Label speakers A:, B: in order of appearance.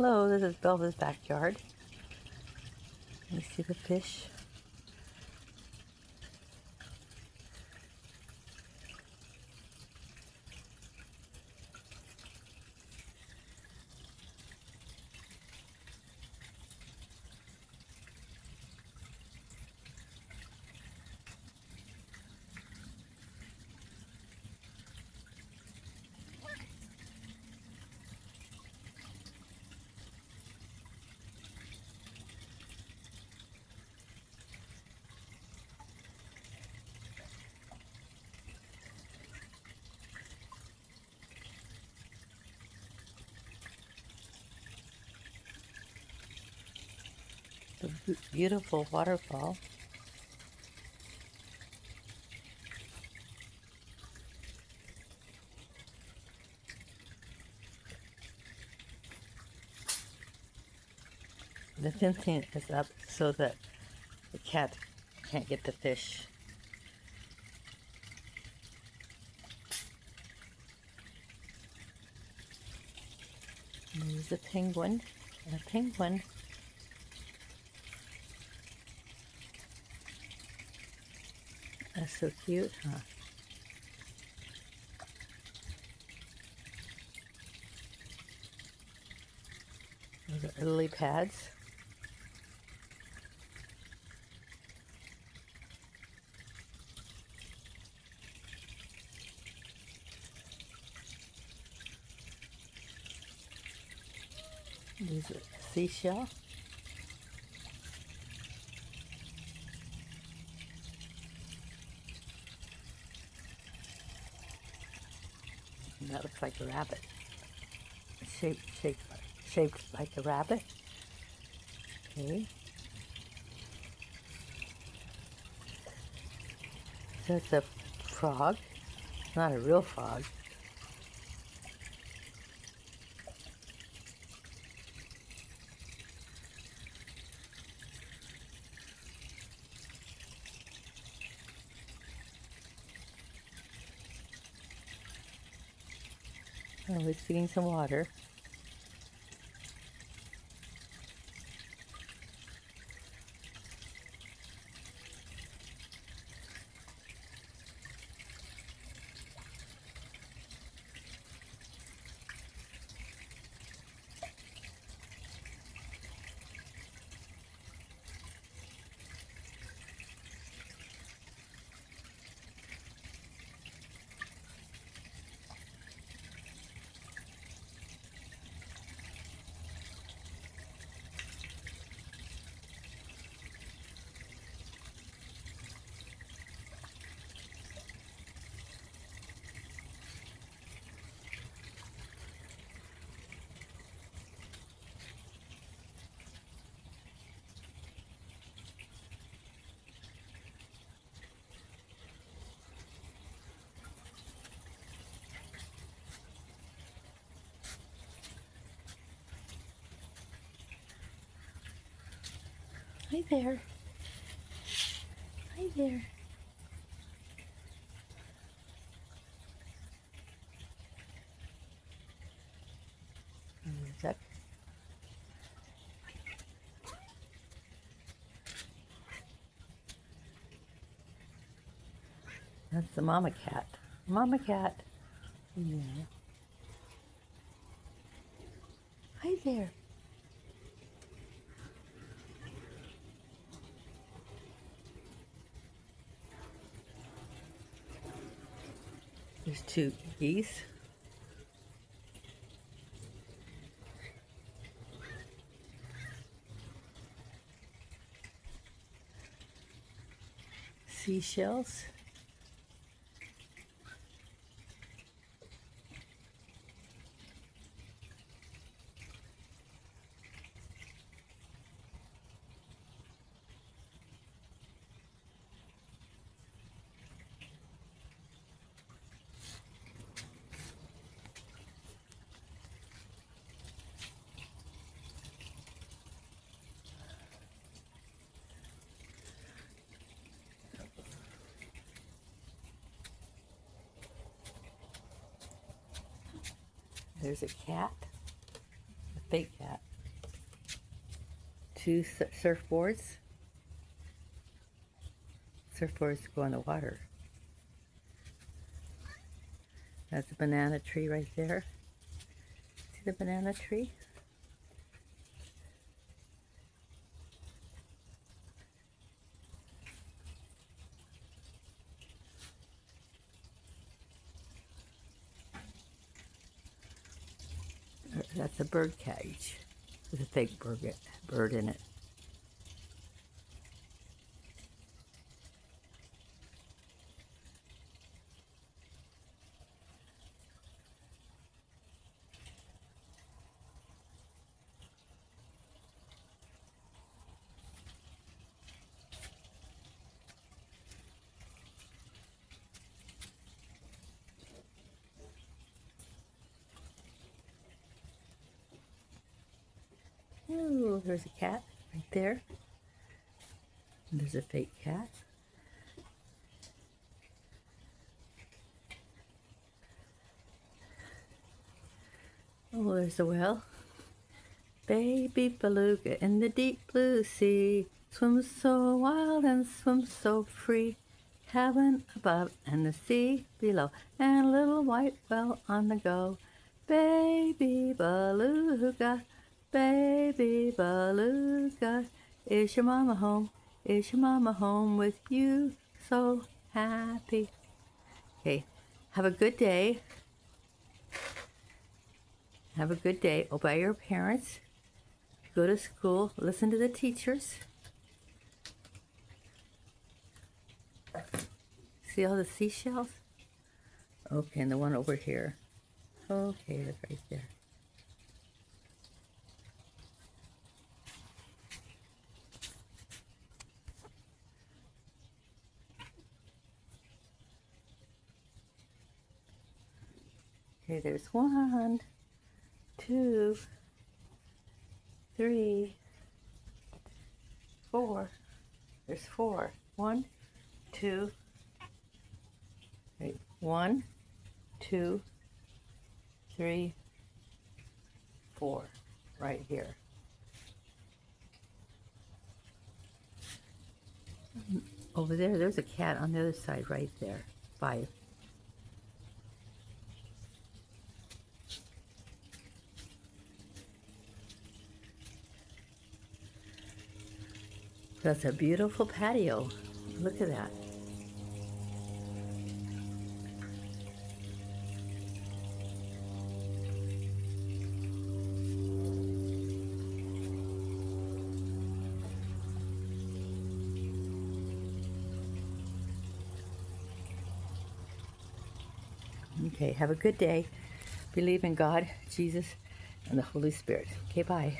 A: Hello, this is Belva's backyard. You see the fish? The beautiful waterfall. The fencing is up so that the cat can't get the fish. And there's a penguin and a penguin. That's so cute, huh? Those are lily pads. There's a seashell. And that looks like a rabbit. Shaped like a rabbit. Okay. So it's a frog. It's not a real frog. Oh, it's getting some water. Hi there. Hi there. Duck. That's the mama cat. Mama cat. Yeah. Hi there. There's two geese. Seashells. There's a cat. A fake cat. 2 surfboards. Surfboards go in the water. That's a banana tree right there. See the banana tree? That's a bird cage with a fake bird in it. Ooh, there's a cat right there. And there's a fake cat. Oh, there's a whale. Baby beluga in the deep blue sea, swims so wild and swims so free. Heaven above and the sea below, and a little white whale on the go. Baby beluga, baby beluga, is your mama home? Is your mama home with you? So happy. Okay, have a good day. Have a good day. Obey your parents. Go to school. Listen to the teachers. See all the seashells? Okay, and the one over here. Okay, that's right there. Okay, there's 1, 2, 3, 4. There's 4. 1, 2. Wait, 1, 2, 3, 4. Right here. Over there, there's a cat on the other side right there. 5. That's a beautiful patio. Look at that. Okay, have a good day. Believe in God, Jesus, and the Holy Spirit. Okay, bye.